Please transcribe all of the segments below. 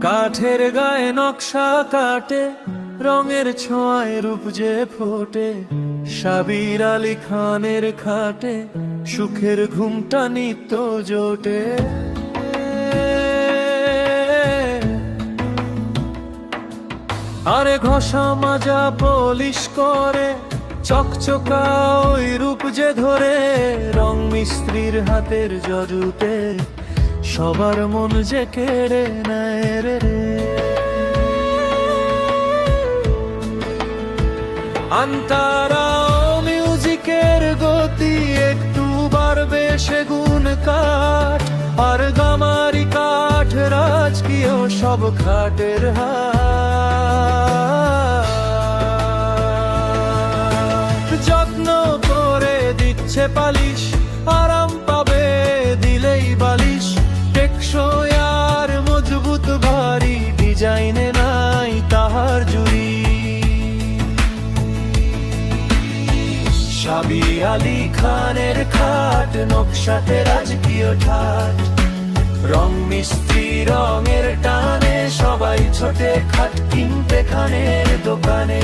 কাঠের গায়ে নকশা কাটে, রঙের ছোঁয়ায় রূপ যে ফোটে। সাবির আলী খানের খাটে সুখের ঘুমটা নিত্য জোটে। আরে ঘষা মাজা পলিশ করে, চকচকা ওই রূপ যে ধরে। রং মিস্ত্রির হাতের জজুতে সবার মন যে কেড়ে নেয় রে। আন্তারা মিউজিকের গতি একটু বাড়বে সেগুন কাঠ, আর গামারি কাঠ রাজকীয় সব খাটের হাট। যত্ন করে দিচ্ছে পালিশ, আরাম পাবে দিলেই বালিশ। টেকসই আর মজবুত ভারী, ডিজাইনে নাই তাহার জুড়ি। সাবির আলী খানের খাট নকশাতে রাজকীয় ঠাট। রং মিস্ত্রি রঙের টানে সবাই ছোটে খাট কিনতে খানের দোকানে।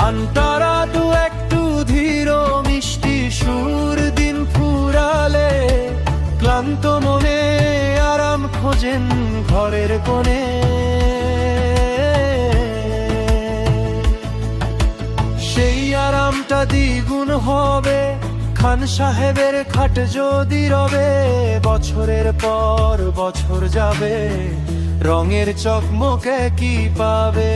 আন্তারা দু একটু ধীর মিষ্টি সুর দিন ফুরালে, ক্লান্ত মনে আরাম খোঁজেন ঘরের কোণে। সেই আরামটা দ্বিগুণ হবে খান সাহেবের খাট যদি রবে। বছরের পর বছর যাবে, রঙের চকমকে কি পাবে।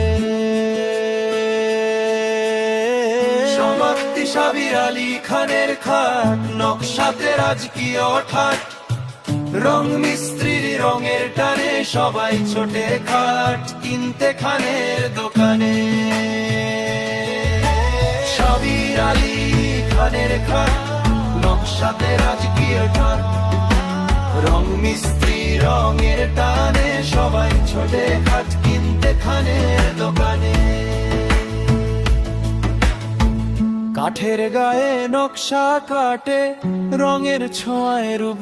সমাপ্তি সাবির আলী খানের খাট নকশাতে রাজকীয় ঠাট। রং মিস্ত্রির রঙের টানে সবাই ছোটে খাট কিনতে খানের দোকানে। সাবির আলী খানের খাট নকশাতে রাজকীয় ঠাট। রং মিস্ত্রি রঙের টানে সবাই ছোটে খাট কিনতে খানের দোকানে। কাঠের গায়ে নকশা কাটে, রঙের ছোঁয়ায় রূপ